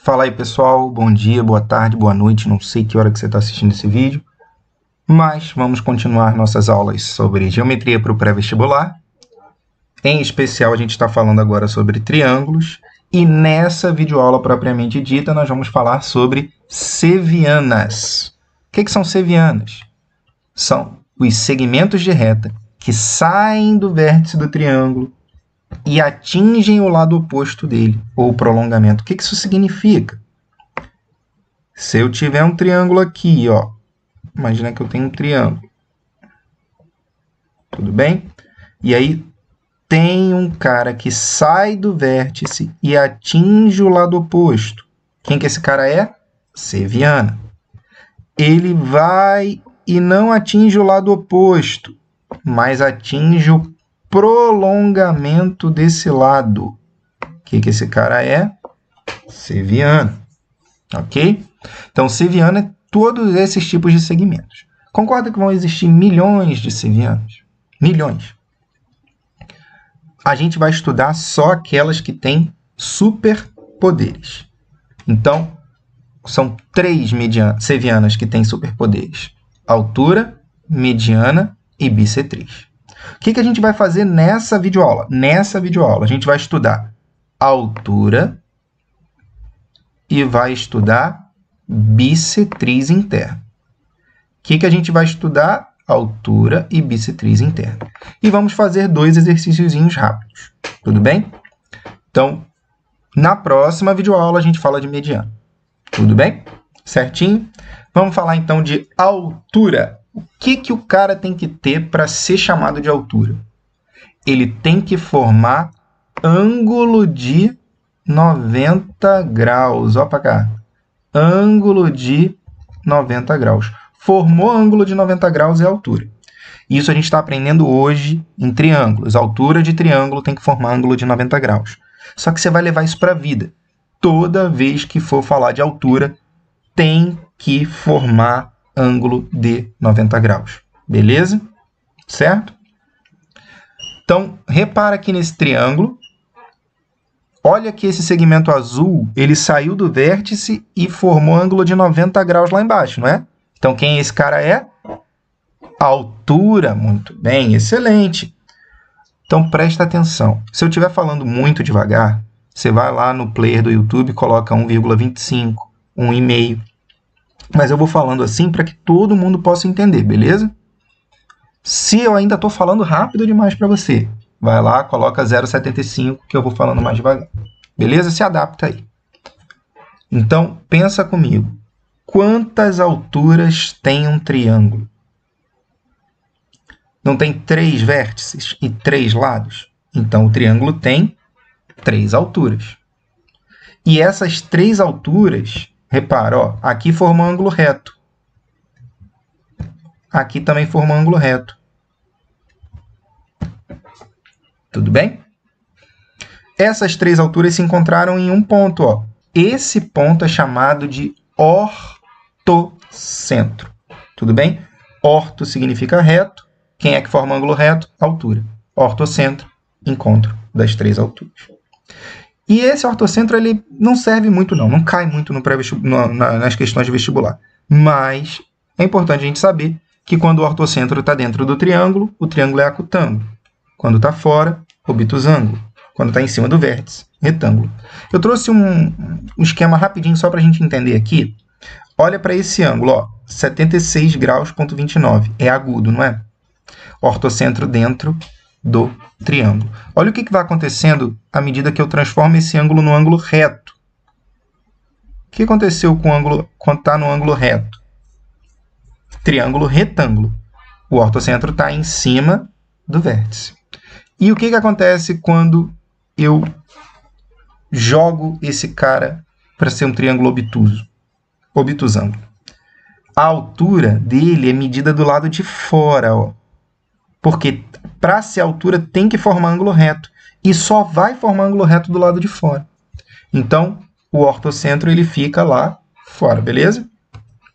Fala aí, pessoal, bom dia, boa tarde, boa noite, não sei que hora que você está assistindo esse vídeo, mas vamos continuar nossas aulas sobre geometria para o pré-vestibular. Em especial, a gente está falando agora sobre triângulos, e nessa videoaula propriamente dita, nós vamos falar sobre sevianas. O que são sevianas? São os segmentos de reta que saem do vértice do triângulo e atingem o lado oposto dele, ou prolongamento. O que isso significa? Se eu tiver um triângulo aqui, ó, imagina que eu tenho um triângulo. Tudo bem? E aí tem um cara que sai do vértice e atinge o lado oposto. Quem que esse cara é? Seviana. Ele vai e não atinge o lado oposto, mas atinge o prolongamento desse lado. O que esse cara é? Seviana. Ok? Então, seviana é todos esses tipos de segmentos. Concorda que vão existir milhões de sevianas? Milhões. A gente vai estudar só aquelas que têm superpoderes. Então, são 3 sevianas que têm superpoderes: altura, mediana e bissetriz. O que a gente vai fazer nessa videoaula? Nessa videoaula, a gente vai estudar altura e vai estudar bissetriz interna. O que a gente vai estudar? Altura e bissetriz interna. E vamos fazer 2 exercíciozinhos rápidos. Tudo bem? Então, na próxima videoaula, a gente fala de mediana. Tudo bem? Certinho? Vamos falar, então, de altura. O que o cara tem que ter para ser chamado de altura? Ele tem que formar ângulo de 90 graus. Olha para cá. Ângulo de 90 graus. Formou ângulo de 90 graus é altura. Isso a gente está aprendendo hoje em triângulos. A altura de triângulo tem que formar ângulo de 90 graus. Só que você vai levar isso para a vida. Toda vez que for falar de altura, tem que formar ângulo de 90 graus. Beleza? Certo? Então, repara aqui nesse triângulo. Olha que esse segmento azul, ele saiu do vértice e formou ângulo de 90 graus lá embaixo, não é? Então, quem esse cara é? Altura. Muito bem, excelente. Então, presta atenção. Se eu estiver falando muito devagar, você vai lá no player do YouTube e coloca 1,25, 1,5. Mas eu vou falando assim para que todo mundo possa entender, beleza? Se eu ainda estou falando rápido demais para você, vai lá, coloca 0,75, que eu vou falando mais devagar. Beleza? Se adapta aí. Então, pensa comigo. Quantas alturas tem um triângulo? Não tem 3 vértices e 3 lados? Então, o triângulo tem 3 alturas. E essas 3 alturas, repara, ó, aqui forma um ângulo reto. Aqui também forma um ângulo reto. Tudo bem? Essas 3 alturas se encontraram em um ponto, ó. Esse ponto é chamado de ortocentro. Tudo bem? Orto significa reto. Quem é que forma ângulo reto? Altura. Ortocentro, encontro das 3 alturas. E esse ortocentro ele não serve muito, não cai muito no nas questões de vestibular. Mas é importante a gente saber que quando o ortocentro está dentro do triângulo, o triângulo é acutângulo. Quando está fora, obtusângulo. Quando está em cima do vértice, retângulo. Eu trouxe um esquema rapidinho só para a gente entender aqui. Olha para esse ângulo, ó, 76 graus, ponto 29. É agudo, não é? Ortocentro dentro do triângulo. Olha o que vai acontecendo à medida que eu transformo esse ângulo no ângulo reto. O que aconteceu com o ângulo quando está no ângulo reto? Triângulo retângulo. O ortocentro está em cima do vértice. E o que acontece quando eu jogo esse cara para ser um triângulo obtuso? Obtusângulo. A altura dele é medida do lado de fora, ó. Porque para ser altura tem que formar ângulo reto. E só vai formar ângulo reto do lado de fora. Então, o ortocentro ele fica lá fora, beleza?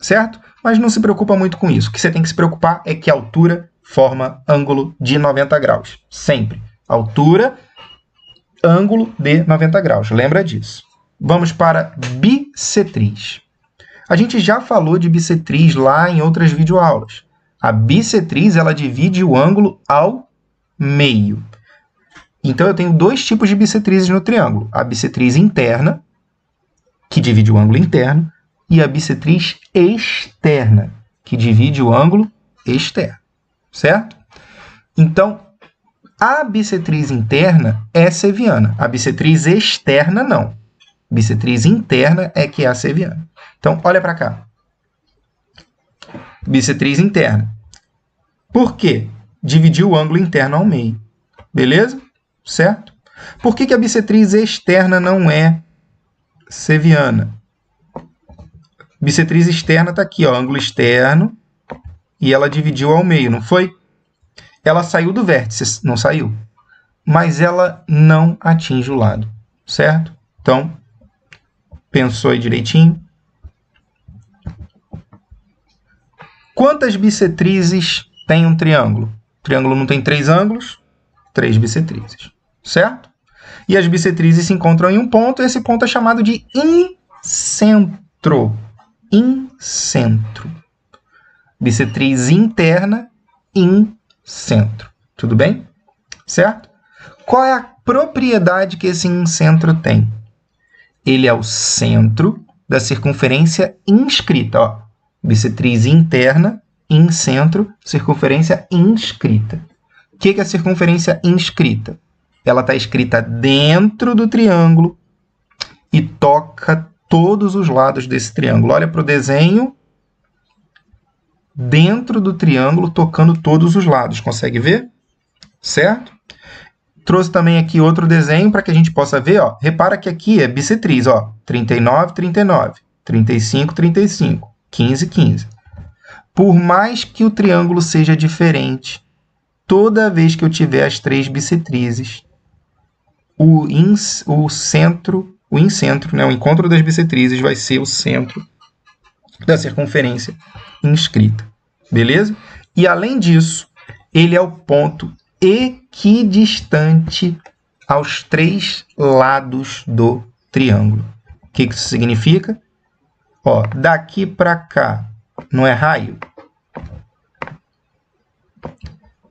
Certo? Mas não se preocupa muito com isso. O que você tem que se preocupar é que a altura forma ângulo de 90 graus. Sempre. Altura, ângulo de 90 graus. Lembra disso. Vamos para bissetriz. A gente já falou de bissetriz lá em outras videoaulas. A bissetriz, ela divide o ângulo ao meio. Então, eu tenho dois tipos de bissetrizes no triângulo. A bissetriz interna, que divide o ângulo interno, e a bissetriz externa, que divide o ângulo externo. Certo? Então, a bissetriz interna é seviana. A bissetriz externa, não. Bissetriz interna é que é a seviana. Então, olha para cá. Bissetriz interna. Por quê? Dividir o ângulo interno ao meio. Beleza? Certo? Por que a bissetriz externa não é seviana? Bissetriz externa está aqui, ó, ângulo externo, e ela dividiu ao meio, não foi? Ela saiu do vértice, não saiu? Mas ela não atinge o lado, certo? Então, pensou aí direitinho? Quantas bissetrizes tem um triângulo? O triângulo não tem 3 ângulos? 3 bissetrizes, certo? E as bissetrizes se encontram em um ponto, e esse ponto é chamado de incentro. Incentro. Bissetriz interna, incentro. Tudo bem? Certo? Qual é a propriedade que esse incentro tem? Ele é o centro da circunferência inscrita. Ó, bissetriz interna, incentro, circunferência inscrita. O que é a circunferência inscrita? Ela está escrita dentro do triângulo e toca todos os lados desse triângulo. Olha para o desenho. Dentro do triângulo, tocando todos os lados. Consegue ver? Certo? Trouxe também aqui outro desenho para que a gente possa ver. Ó. Repara que aqui é bissetriz. Ó, 39, 39. 35, 35. 15, 15. Por mais que o triângulo seja diferente, toda vez que eu tiver as 3 bissetrizes, o incentro, né, o encontro das bissetrizes vai ser o centro da circunferência inscrita. Beleza? E, além disso, ele é o ponto equidistante aos 3 lados do triângulo. O que isso significa? Ó, daqui para cá não é raio?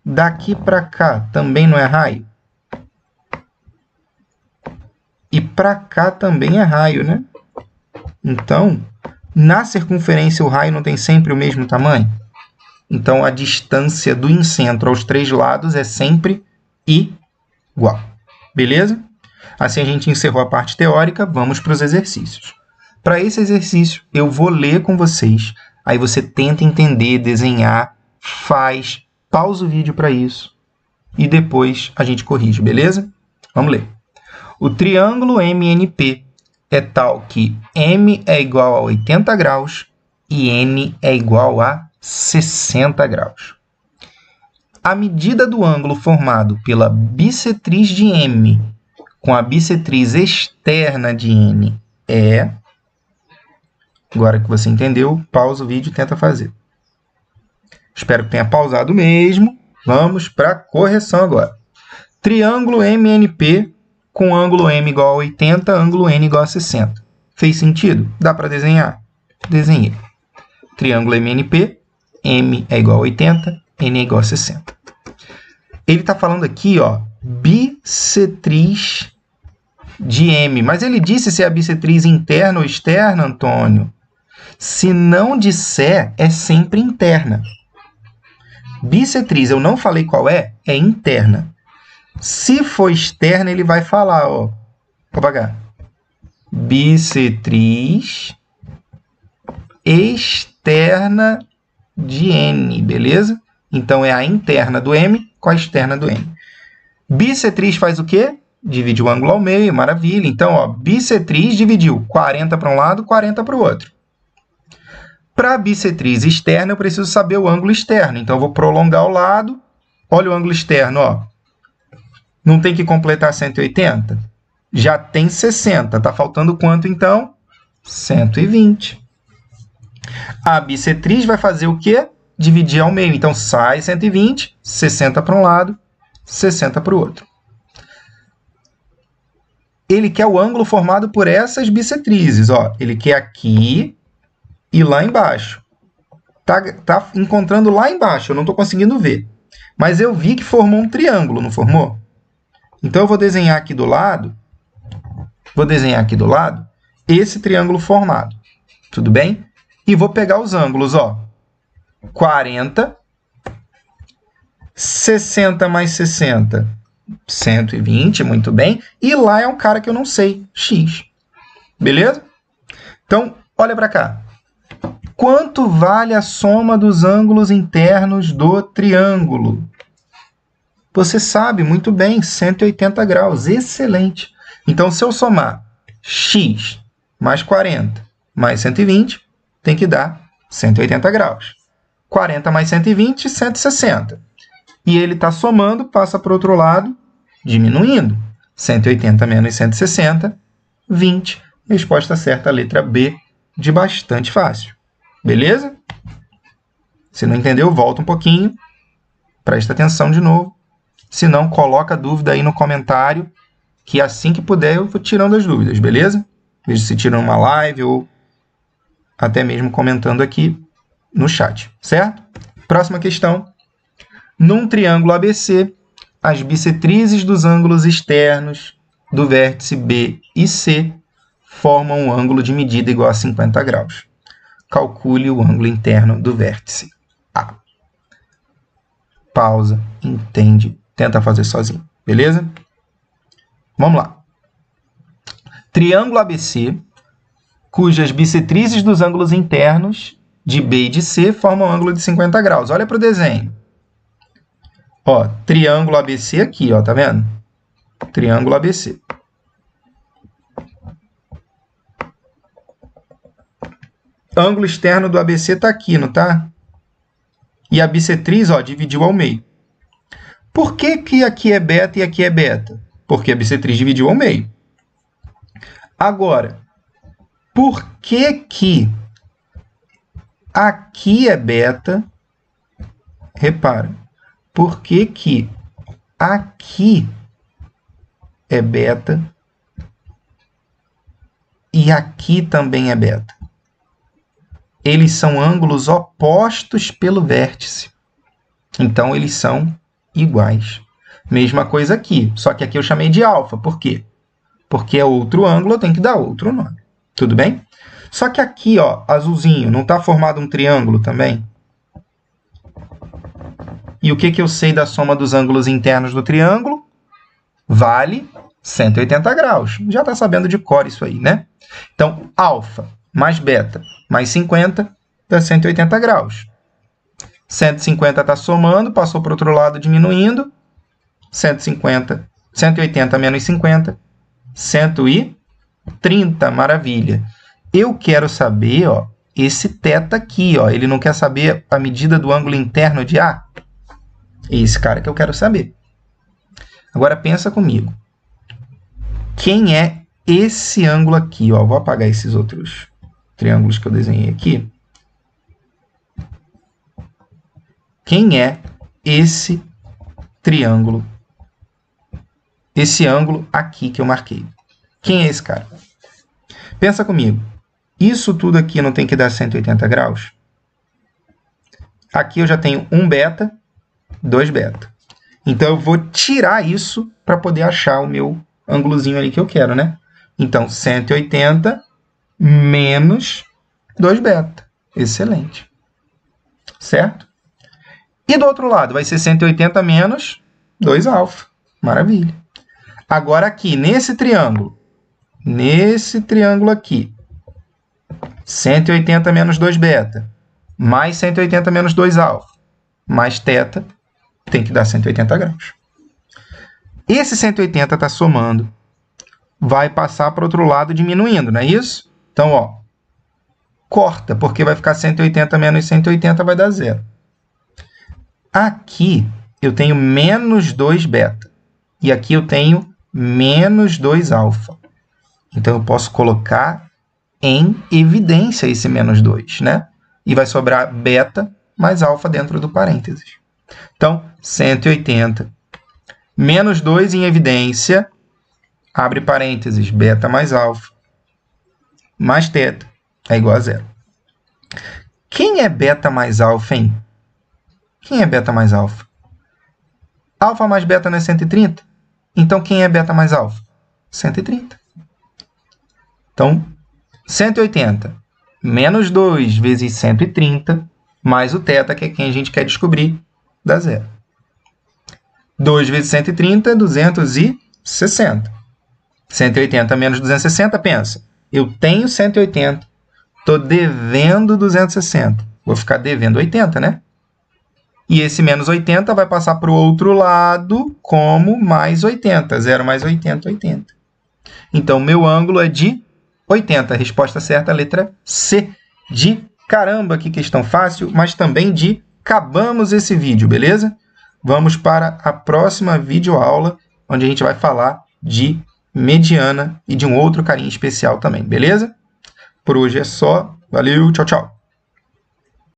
Daqui para cá também não é raio? E para cá também é raio, né? Então, na circunferência o raio não tem sempre o mesmo tamanho? Então, a distância do incentro aos 3 lados é sempre igual. Beleza? Assim a gente encerrou a parte teórica, vamos para os exercícios. Para esse exercício, eu vou ler com vocês, aí você tenta entender, desenhar, faz, pausa o vídeo para isso e depois a gente corrige, beleza? Vamos ler. O triângulo MNP é tal que M é igual a 80 graus e N é igual a 60 graus. A medida do ângulo formado pela bissetriz de M com a bissetriz externa de N é... Agora que você entendeu, pausa o vídeo e tenta fazer. Espero que tenha pausado mesmo. Vamos para a correção agora. Triângulo MNP com ângulo M igual a 80, ângulo N igual a 60. Fez sentido? Dá para desenhar? Desenhei. Triângulo MNP, M é igual a 80, N é igual a 60. Ele está falando aqui, ó, bissetriz de M. Mas ele disse se é a bissetriz interna ou externa, Antônio? Se não disser, é sempre interna. Bissetriz, eu não falei qual é interna. Se for externa, ele vai falar, ó, vou apagar. Bissetriz externa de N, beleza? Então, é a interna do M com a externa do N. Bissetriz faz o quê? Divide o ângulo ao meio, maravilha. Então, ó, bissetriz dividiu 40 para um lado, 40 para o outro. Para a bissetriz externa, eu preciso saber o ângulo externo. Então, eu vou prolongar o lado. Olha o ângulo externo, ó. Não tem que completar 180? Já tem 60. Está faltando quanto, então? 120. A bissetriz vai fazer o quê? Dividir ao meio. Então, sai 120, 60 para um lado, 60 para o outro. ele quer o ângulo formado por essas bissetrizes. Ó. Ele quer aqui e lá embaixo. Tá encontrando lá embaixo, eu não estou conseguindo ver. Mas eu vi que formou um triângulo, não formou? Então, eu vou desenhar aqui do lado, esse triângulo formado. Tudo bem? E vou pegar os ângulos, ó. 40, 60 mais 60, 120, muito bem. E lá é um cara que eu não sei, x. Beleza? Então, olha para cá. Quanto vale a soma dos ângulos internos do triângulo? Você sabe muito bem, 180 graus. Excelente. Então, se eu somar x mais 40 mais 120, tem que dar 180 graus. 40 mais 120, 160. E ele está somando, passa para o outro lado, diminuindo. 180 menos 160, 20. Resposta certa, a letra B, de bastante fácil. Beleza? Se não entendeu, volta um pouquinho. Presta atenção de novo. Se não, coloca dúvida aí no comentário, que assim que puder eu vou tirando as dúvidas, beleza? Veja se tira numa live ou até mesmo comentando aqui no chat, certo? Próxima questão. Num triângulo ABC, as bissetrizes dos ângulos externos do vértice B e C formam um ângulo de medida igual a 50 graus. Calcule o ângulo interno do vértice A. Pausa, entende, tenta fazer sozinho, beleza? Vamos lá. Triângulo ABC, cujas bissetrizes dos ângulos internos de B e de C formam um ângulo de 50 graus. Olha para o desenho. Ó, triângulo ABC aqui, ó, tá vendo? Triângulo ABC. Ângulo externo do ABC está aqui, não tá? E a bissetriz, ó, dividiu ao meio. Por que que aqui é beta e aqui é beta? Porque a bissetriz dividiu ao meio. Agora, por que que aqui é beta? Repara. Por que que aqui é beta e aqui também é beta? Eles são ângulos opostos pelo vértice. Então, eles são iguais. Mesma coisa aqui, só que aqui eu chamei de alfa. Por quê? Porque é outro ângulo, eu tenho que dar outro nome. Tudo bem? Só que aqui, ó, azulzinho, não está formado um triângulo também? E o que que eu sei da soma dos ângulos internos do triângulo? Vale 180 graus. Já está sabendo de cor isso aí, né? Então, alfa mais beta mais 50 dá 180 graus. 150 está somando, passou para o outro lado diminuindo. 180 menos 50, 130, maravilha. Eu quero saber, ó, esse θ aqui, ó, ele não quer saber a medida do ângulo interno de A? É esse cara que eu quero saber. Agora pensa comigo. Quem é esse ângulo aqui? Ó, vou apagar esses outros triângulos que eu desenhei aqui. Quem é esse triângulo? Esse ângulo aqui que eu marquei. Quem é esse cara? Pensa comigo. Isso tudo aqui não tem que dar 180 graus? Aqui eu já tenho 1 beta, 2 beta. Então, eu vou tirar isso para poder achar o meu ângulozinho ali que eu quero, né? Então, 180 menos 2 beta. Excelente. Certo? E do outro lado, vai ser 180 menos 2 alfa. Maravilha. Agora, aqui, nesse triângulo aqui, 180 menos 2 beta, mais 180 menos 2 alfa, mais θ, tem que dar 180 graus. Esse 180 está somando, vai passar para o outro lado diminuindo, não é isso? Então, ó, corta, porque vai ficar 180 menos 180 vai dar 0. Aqui eu tenho menos 2 beta, e aqui eu tenho menos 2 alfa. Então, eu posso colocar em evidência esse menos 2, né? E vai sobrar beta mais alfa dentro do parênteses. Então, 180 menos 2 em evidência. abre parênteses, beta mais alfa, mais θ é igual a zero. Quem é beta mais alfa, hein? Quem é beta mais alfa? Alfa mais beta não é 130? Então, quem é beta mais alfa? 130. Então, 180 menos 2 vezes 130, mais o θ, que é quem a gente quer descobrir, dá zero. 2 vezes 130 é 260. 180 menos 260, pensa. Eu tenho 180, estou devendo 260. Vou ficar devendo 80, né? E esse menos 80 vai passar para o outro lado como mais 80. 0 mais 80, 80. Então, meu ângulo é de 80. A resposta certa é a letra C. De caramba, que questão fácil, mas também de acabamos esse vídeo, beleza? Vamos para a próxima videoaula, onde a gente vai falar de mediana e de um outro carinha especial também, beleza? Por hoje é só. Valeu, tchau, tchau.